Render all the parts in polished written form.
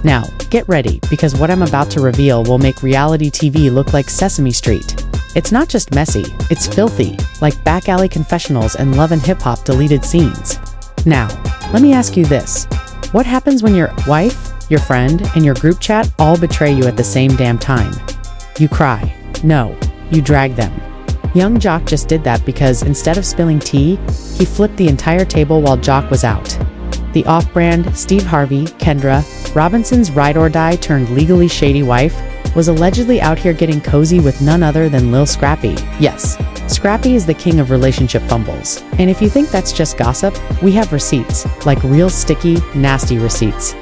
Now, get ready, because what I'm about to reveal will make reality TV look like Sesame Street. It's not just messy, it's filthy, like back alley confessionals and Love and Hip Hop deleted scenes. Now, let me ask you this. What happens when your wife, your friend, and your group chat all betray you at the same damn time? You cry. No, you drag them. Young Jock just did that because instead of spilling tea, he flipped the entire table while Jock was out. The off-brand Steve Harvey, Kendra, Robinson's ride-or-die turned legally shady wife, was allegedly out here getting cozy with none other than Lil Scrappy. Yes, Scrappy is the king of relationship fumbles. And if you think that's just gossip, we have receipts, like real sticky, nasty receipts.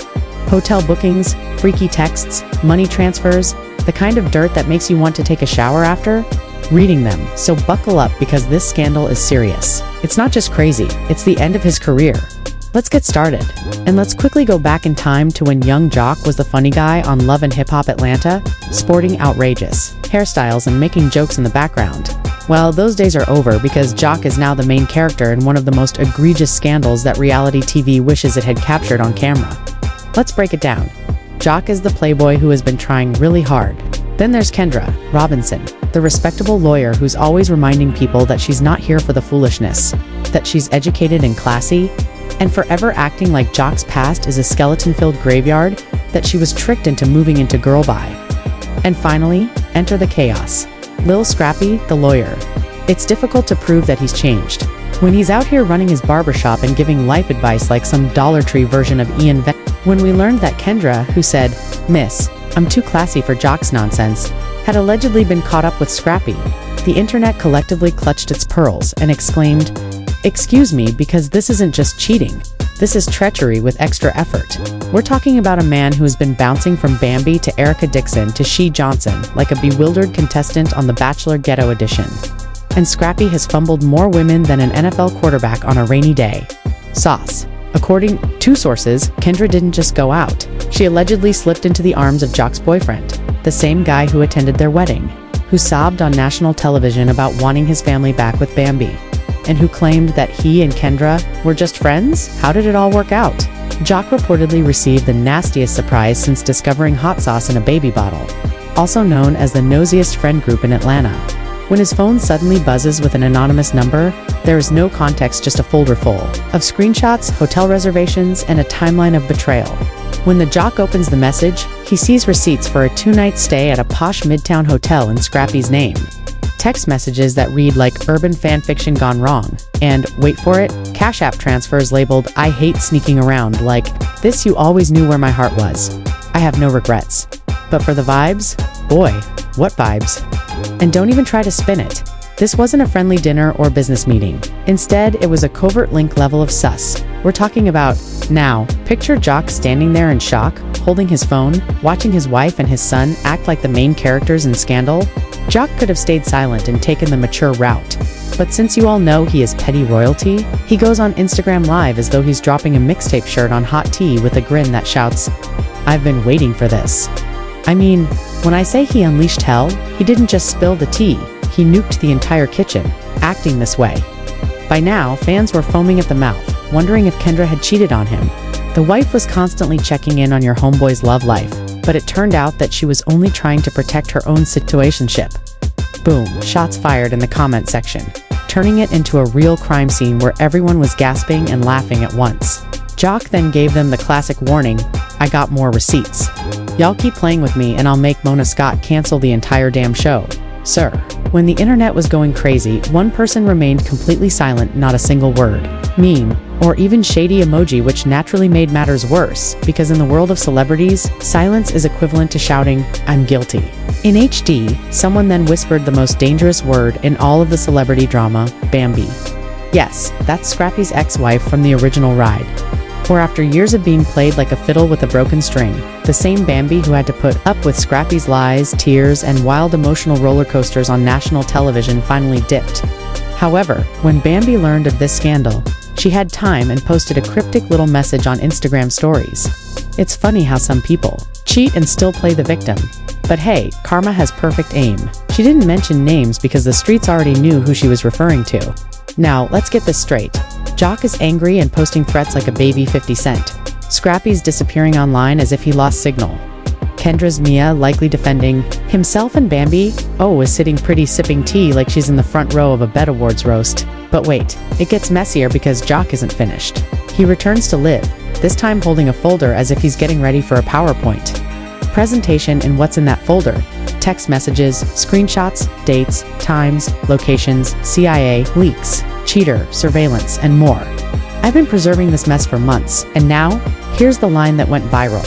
Hotel bookings, freaky texts, money transfers, the kind of dirt that makes you want to take a shower after. Reading them, so buckle up because this scandal is serious. It's not just crazy, it's the end of his career. Let's get started. And let's quickly go back in time to when young Jock was the funny guy on Love and Hip Hop Atlanta, sporting outrageous hairstyles and making jokes in the background. Well, those days are over because Jock is now the main character in one of the most egregious scandals that reality TV wishes it had captured on camera. Let's break it down. Jock is the playboy who has been trying really hard. Then there's Kendra, Robinson, the respectable lawyer who's always reminding people that she's not here for the foolishness, that she's educated and classy, and forever acting like Jock's past is a skeleton-filled graveyard that she was tricked into moving into girl by. And finally, enter the chaos. Lil Scrappy, the lawyer. It's difficult to prove that he's changed. When he's out here running his barbershop and giving life advice like some Dollar Tree version of Ian Van. When we learned that Kendra, who said, "Miss, I'm too classy for Jock's nonsense," had allegedly been caught up with Scrappy, the internet collectively clutched its pearls and exclaimed, "Excuse me, because this isn't just cheating. This is treachery with extra effort." We're talking about a man who has been bouncing from Bambi to Erica Dixon to She Johnson like a bewildered contestant on The Bachelor Ghetto Edition. And Scrappy has fumbled more women than an NFL quarterback on a rainy day. Sauce. According to sources, Kendra didn't just go out. She allegedly slipped into the arms of Jock's boyfriend, the same guy who attended their wedding, who sobbed on national television about wanting his family back with Bambi, and who claimed that he and Kendra were just friends. How did it all work out? Jock reportedly received the nastiest surprise since discovering hot sauce in a baby bottle, also known as the nosiest friend group in Atlanta. When his phone suddenly buzzes with an anonymous number, there is no context, just a folder full of screenshots, hotel reservations, and a timeline of betrayal. When the Jock opens the message, he sees receipts for a 2-night stay at a posh midtown hotel in Scrappy's name. Text messages that read like urban fanfiction gone wrong, and, wait for it, Cash App transfers labeled "I hate sneaking around," like, "This you always knew where my heart was. I have no regrets." But for the vibes? Boy, what vibes? And don't even try to spin it. This wasn't a friendly dinner or business meeting. Instead, it was a covert link level of sus. We're talking about, now, picture Jock standing there in shock, holding his phone, watching his wife and his son act like the main characters in Scandal. Jock could have stayed silent and taken the mature route. But since you all know he is petty royalty, he goes on Instagram Live as though he's dropping a mixtape shirt on hot tea with a grin that shouts, "I've been waiting for this." I mean, when I say he unleashed hell, he didn't just spill the tea, he nuked the entire kitchen, acting this way. By now, fans were foaming at the mouth, wondering if Kendra had cheated on him. The wife was constantly checking in on your homeboy's love life, but it turned out that she was only trying to protect her own situationship. Boom, shots fired in the comment section, turning it into a real crime scene where everyone was gasping and laughing at once. Jock then gave them the classic warning, "I got more receipts. Y'all keep playing with me and I'll make Mona Scott cancel the entire damn show." Sir. When the internet was going crazy, one person remained completely silent, not a single word, meme, or even shady emoji, which naturally made matters worse, because in the world of celebrities, silence is equivalent to shouting, "I'm guilty." In HD, someone then whispered the most dangerous word in all of the celebrity drama, Bambi. Yes, that's Scrappy's ex-wife from the original ride. Or after years of being played like a fiddle with a broken string, the same Bambi who had to put up with Scrappy's lies, tears, and wild emotional roller coasters on national television finally dipped. However, when Bambi learned of this scandal, she had time and posted a cryptic little message on Instagram stories. It's funny how some people cheat and still play the victim. But hey, karma has perfect aim. She didn't mention names because the streets already knew who she was referring to. Now, let's get this straight. Jock is angry and posting threats like a baby 50 Cent. Scrappy's disappearing online as if he lost signal. Kendra's Mia, likely defending himself, and Bambi, is sitting pretty sipping tea like she's in the front row of a BET Awards roast. But wait, it gets messier because Jock isn't finished. He returns to Liv, this time holding a folder as if he's getting ready for a PowerPoint presentation, and what's in that folder? Text messages, screenshots, dates, times, locations, CIA, leaks, cheater, surveillance, and more. I've been preserving this mess for months, and now, here's the line that went viral.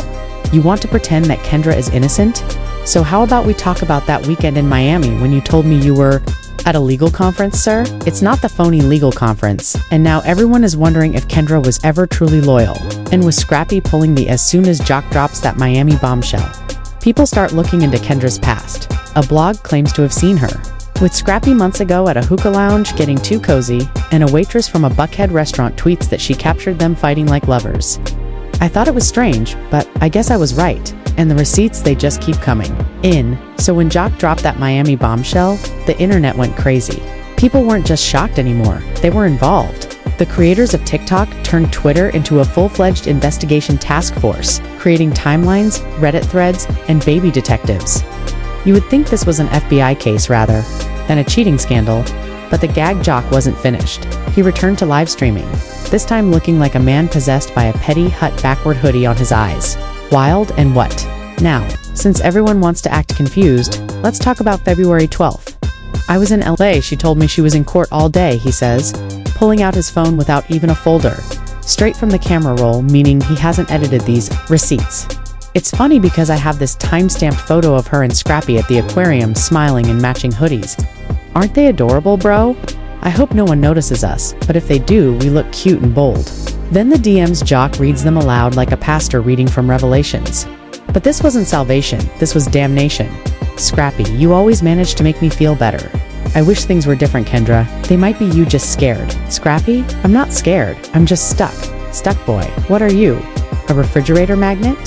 You want to pretend that Kendra is innocent? So how about we talk about that weekend in Miami when you told me you were at a legal conference, sir? It's not the phony legal conference, and now everyone is wondering if Kendra was ever truly loyal. And was Scrappy pulling the as soon as Jock drops that Miami bombshell? People start looking into Kendra's past. A blog claims to have seen her with Scrappy months ago at a hookah lounge getting too cozy, and a waitress from a Buckhead restaurant tweets that she captured them fighting like lovers. I thought it was strange, but I guess I was right, and the receipts, they just keep coming in. So when Jock dropped that Miami bombshell, the internet went crazy. People weren't just shocked anymore, they were involved. The creators of TikTok turned Twitter into a full-fledged investigation task force, creating timelines, Reddit threads, and baby detectives. You would think this was an FBI case rather than a cheating scandal, but the gag Jock wasn't finished. He returned to live streaming, this time looking like a man possessed by a petty hut backward hoodie on his eyes. Wild and what? Now, since everyone wants to act confused, let's talk about February 12th. I was in LA, she told me she was in court all day, he says, pulling out his phone without even a folder. Straight from the camera roll, meaning he hasn't edited these receipts. It's funny because I have this time-stamped photo of her and Scrappy at the aquarium smiling in matching hoodies. Aren't they adorable, bro? I hope no one notices us, but if they do, we look cute and bold. Then the DM's Jock reads them aloud like a pastor reading from Revelations. But this wasn't salvation, this was damnation. Scrappy, you always manage to make me feel better. I wish things were different, Kendra. They might be you just scared. Scrappy? I'm not scared, I'm just stuck. Stuck boy. What are you? A refrigerator magnet?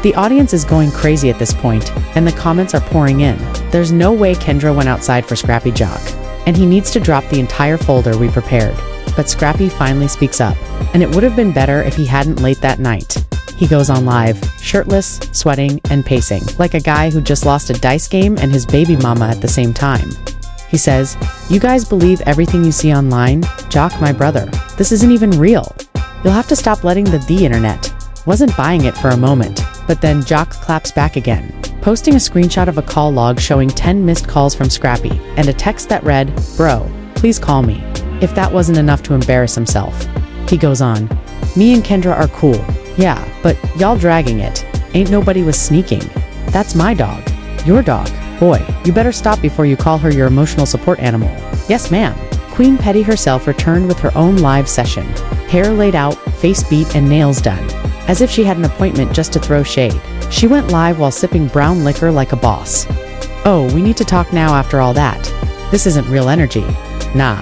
The audience is going crazy at this point, and the comments are pouring in. There's no way Kendra went outside for Scrappy Jock, and he needs to drop the entire folder we prepared. But Scrappy finally speaks up, and it would have been better if he hadn't late that night. He goes on live, shirtless, sweating, and pacing, like a guy who just lost a dice game and his baby mama at the same time. He says, "You guys believe everything you see online? Jock, my brother, this isn't even real. You'll have to stop letting the internet." Wasn't buying it for a moment, but then Jock claps back again, posting a screenshot of a call log showing 10 missed calls from Scrappy, and a text that read, "Bro, please call me." If that wasn't enough to embarrass himself. He goes on, "Me and Kendra are cool. Yeah, but y'all dragging it. Ain't nobody was sneaking. That's my dog. Your dog. Boy, you better stop before you call her your emotional support animal." Yes, ma'am. Queen Petty herself returned with her own live session. Hair laid out, face beat, and nails done. As if she had an appointment just to throw shade. She went live while sipping brown liquor like a boss. "Oh, we need to talk now after all that. This isn't real energy." Nah.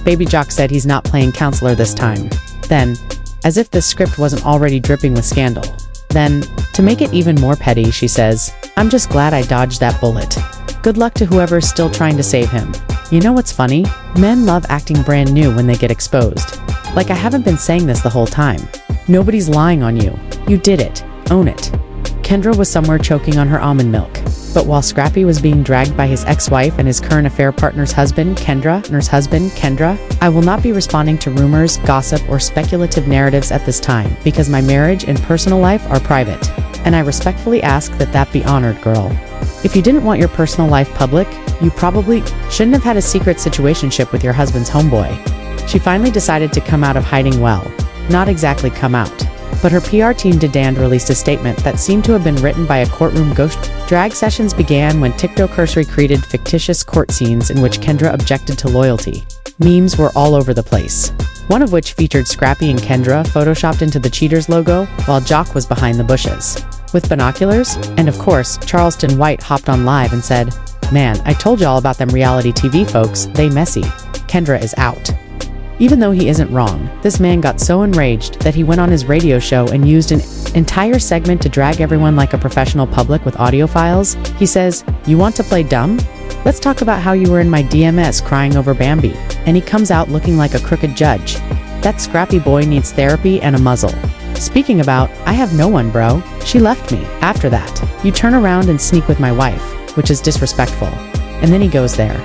Baby Jock said he's not playing counselor this time. Then, as if the script wasn't already dripping with scandal. Then, to make it even more petty, she says, "I'm just glad I dodged that bullet. Good luck to whoever's still trying to save him." You know what's funny? Men love acting brand new when they get exposed. Like I haven't been saying this the whole time. Nobody's lying on you. You did it. Own it. Kendra was somewhere choking on her almond milk. But while Scrappy was being dragged by his ex-wife and his current affair partner's husband, Kendra, I will not be responding to rumors, gossip, or speculative narratives at this time because my marriage and personal life are private. And I respectfully ask that that be honored, girl. If you didn't want your personal life public, you probably shouldn't have had a secret situationship with your husband's homeboy. She finally decided to come out of hiding well. Not exactly come out. But her PR team Dedand released a statement that seemed to have been written by a courtroom ghost. Drag sessions began when TikTokers recreated fictitious court scenes in which Kendra objected to loyalty. Memes were all over the place. One of which featured Scrappy and Kendra photoshopped into the Cheaters logo, while Jock was behind the bushes with binoculars, and of course, Charleston White hopped on live and said, "Man, I told y'all about them reality TV folks, they messy. Kendra is out." Even though he isn't wrong, this man got so enraged that he went on his radio show and used an entire segment to drag everyone like a professional public with audio files. He says, "You want to play dumb? Let's talk about how you were in my DMS crying over Bambi." And he comes out looking like a crooked judge. That Scrappy boy needs therapy and a muzzle. Speaking about, I have no one, bro. She left me. After that, you turn around and sneak with my wife, which is disrespectful. And then he goes there.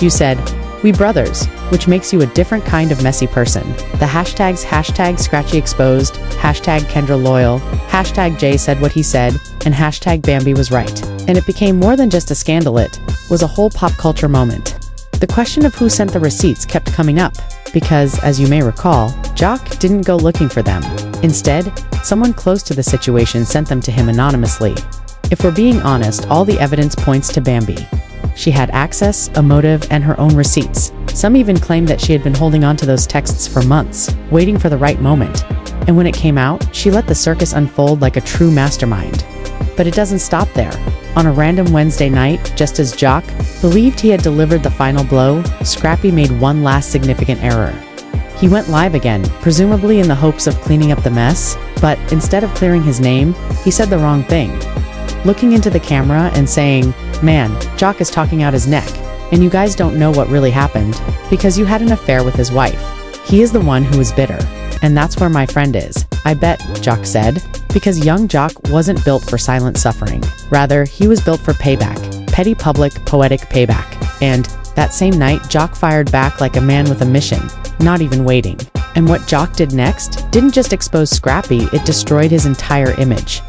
You said, we brothers, which makes you a different kind of messy person. The hashtags #Scratchy exposed, #Kendra loyal, #Jay said what he said, and #Bambi was right. And it became more than just a scandal, it was a whole pop culture moment. The question of who sent the receipts kept coming up, because, as you may recall, Jock didn't go looking for them. Instead, someone close to the situation sent them to him anonymously. If we're being honest, all the evidence points to Bambi. She had access, a motive, and her own receipts. Some even claimed that she had been holding on to those texts for months, waiting for the right moment. And when it came out, she let the circus unfold like a true mastermind. But it doesn't stop there. On a random Wednesday night, just as Jock believed he had delivered the final blow, Scrappy made one last significant error. He went live again, presumably in the hopes of cleaning up the mess, but instead of clearing his name, he said the wrong thing. Looking into the camera and saying, man, Jock is talking out his neck, and you guys don't know what really happened, because you had an affair with his wife. He is the one who is bitter, and that's where my friend is, I bet, Jock said, because young Jock wasn't built for silent suffering. Rather, he was built for payback, petty public, poetic payback. And that same night, Jock fired back like a man with a mission, not even waiting. And what Jock did next didn't just expose Scrappy, it destroyed his entire image.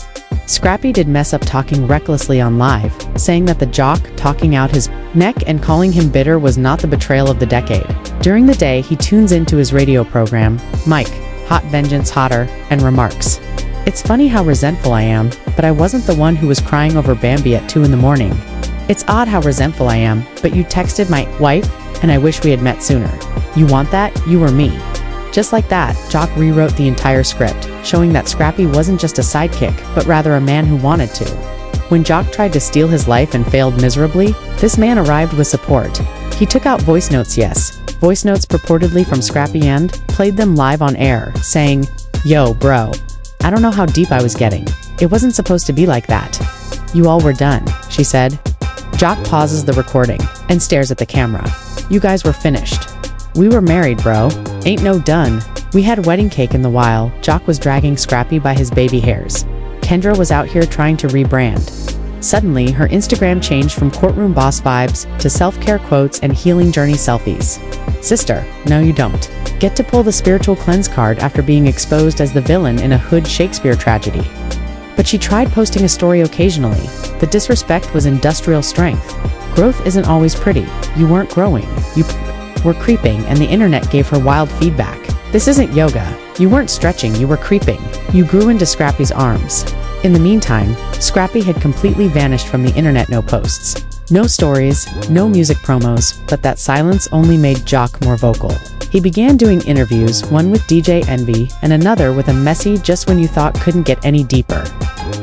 Scrappy did mess up talking recklessly on live, saying that the Jock talking out his neck and calling him bitter was not the betrayal of the decade. During the day, he tunes into his radio program, Mike, Hot Vengeance Hotter, and remarks, it's funny how resentful I am, but I wasn't the one who was crying over Bambi at 2 in the morning. It's odd how resentful I am, but you texted my wife, and I wish we had met sooner. You want that? You or me? Just like that, Jock rewrote the entire script, showing that Scrappy wasn't just a sidekick, but rather a man who wanted to. When Jock tried to steal his life and failed miserably, this man arrived with support. He took out voice notes, yes, voice notes purportedly from Scrappy, and played them live on air, saying, yo, bro. I don't know how deep I was getting. It wasn't supposed to be like that. You all were done, she said. Jock pauses the recording and stares at the camera. You guys were finished. We were married, bro. Ain't no done. We had wedding cake in the while. Jock was dragging Scrappy by his baby hairs. Kendra was out here trying to rebrand. Suddenly, her Instagram changed from courtroom boss vibes to self-care quotes and healing journey selfies. Sister, no you don't. Get to pull the spiritual cleanse card after being exposed as the villain in a hood Shakespeare tragedy. But she tried posting a story occasionally. The disrespect was industrial strength. Growth isn't always pretty. You weren't growing. You were creeping, and the internet gave her wild feedback. This isn't yoga. You weren't stretching, you were creeping. You grew into Scrappy's arms. In the meantime, Scrappy had completely vanished from the internet. No posts, no stories, no music promos, but that silence only made Jock more vocal. He began doing interviews, one with DJ Envy, and another with a messy just when you thought couldn't get any deeper.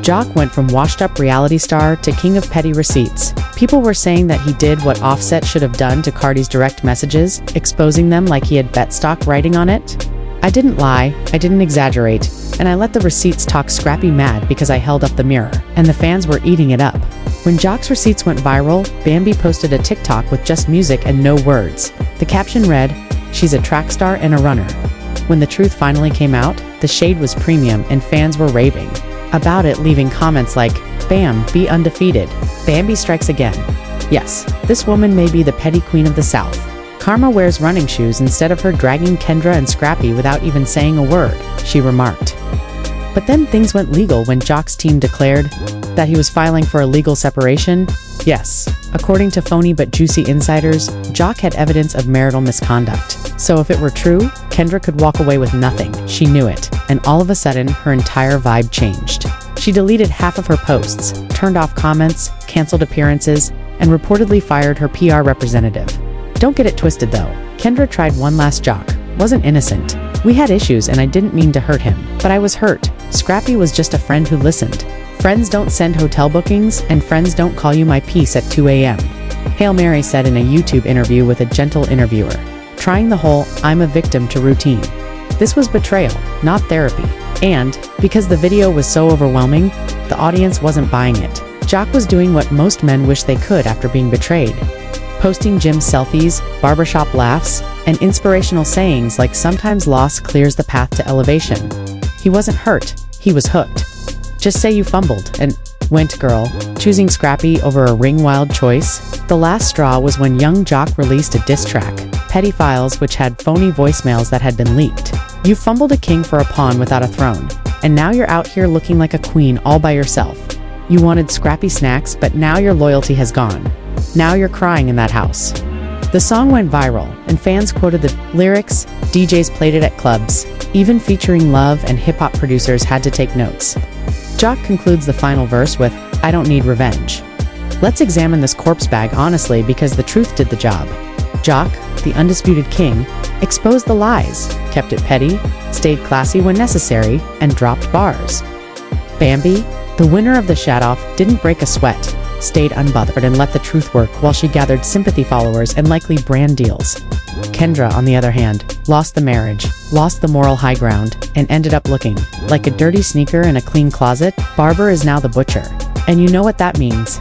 Jock went from washed-up reality star to king of petty receipts. People were saying that he did what Offset should have done to Cardi's direct messages, exposing them like he had bet stock writing on it. I didn't lie, I didn't exaggerate, and I let the receipts talk Scrappy mad because I held up the mirror, and the fans were eating it up. When Jock's receipts went viral, Bambi posted a TikTok with just music and no words. The caption read, she's a track star and a runner. When the truth finally came out, the shade was premium and fans were raving about it, leaving comments like, bam, be undefeated. Bambi strikes again. Yes, this woman may be the petty queen of the South. Karma wears running shoes instead of her dragging Kendra and Scrappy without even saying a word, she remarked. But then things went legal when Jock's team declared that he was filing for a legal separation. Yes, according to phony but juicy insiders, Jock had evidence of marital misconduct. So if it were true, Kendra could walk away with nothing. She knew it, and all of a sudden, her entire vibe changed. She deleted half of her posts, turned off comments, canceled appearances, and reportedly fired her PR representative. Don't get it twisted though. Kendra tried one last Jock. Wasn't innocent. We had issues and I didn't mean to hurt him. But I was hurt. Scrappy was just a friend who listened. Friends don't send hotel bookings, and friends don't call you my piece at 2 a.m. Hail Mary said in a YouTube interview with a gentle interviewer, trying the whole I'm a victim to routine. This was betrayal, not therapy. And, because the video was so overwhelming, the audience wasn't buying it. Jock was doing what most men wish they could after being betrayed. Posting gym selfies, barbershop laughs, and inspirational sayings like sometimes loss clears the path to elevation. He wasn't hurt, he was hooked. Just say you fumbled and went girl, choosing Scrappy over a ring-wild choice. The last straw was when young Jock released a diss track, Petty Files, which had phony voicemails that had been leaked. You fumbled a king for a pawn without a throne, and now you're out here looking like a queen all by yourself. You wanted Scrappy snacks, but now your loyalty has gone. Now you're crying in that house. The song went viral, and fans quoted the lyrics, DJs played it at clubs, even featuring Love and hip-hop producers had to take notes. Jock concludes the final verse with, I don't need revenge. Let's examine this corpse bag honestly because the truth did the job. Jock, the undisputed king, exposed the lies, kept it petty, stayed classy when necessary, and dropped bars. Bambi, the winner of the Shadoff, didn't break a sweat, stayed unbothered and let the truth work while she gathered sympathy followers and likely brand deals. Kendra, on the other hand, lost the marriage, lost the moral high ground, and ended up looking like a dirty sneaker in a clean closet. Barber is now the butcher. And you know what that means.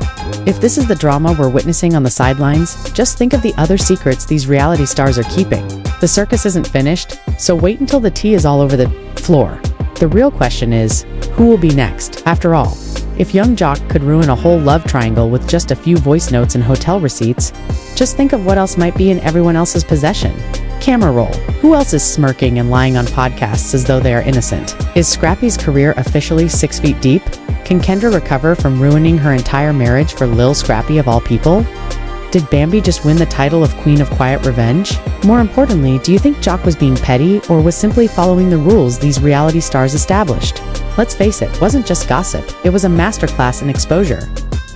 If this is the drama we're witnessing on the sidelines, just think of the other secrets these reality stars are keeping. The circus isn't finished, so wait until the tea is all over the floor. The real question is, who will be next? After all, if young Jock could ruin a whole love triangle with just a few voice notes and hotel receipts, just think of what else might be in everyone else's possession. Camera roll. Who else is smirking and lying on podcasts as though they are innocent? Is Scrappy's career officially 6 feet deep? Can Kendra recover from ruining her entire marriage for Lil Scrappy of all people? Did Bambi just win the title of Queen of Quiet Revenge? More importantly, do you think Jock was being petty or was simply following the rules these reality stars established? Let's face it wasn't just gossip, it was a masterclass in exposure.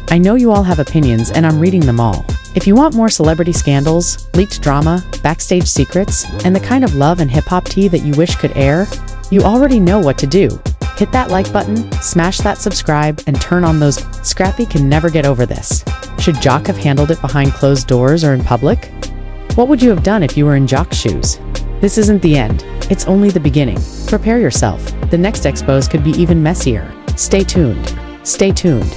I know you all have opinions and I'm reading them all. If you want more celebrity scandals, leaked drama, backstage secrets, and the kind of love and hip-hop tea that you wish could air, you already know what to do. Hit that like button, smash that subscribe, and turn on those. Scrappy can never get over this. Should Jock have handled it behind closed doors or in public? What would you have done if you were in Jock's shoes? This isn't the end. It's only the beginning. Prepare yourself. The next expose could be even messier. Stay tuned. Stay tuned.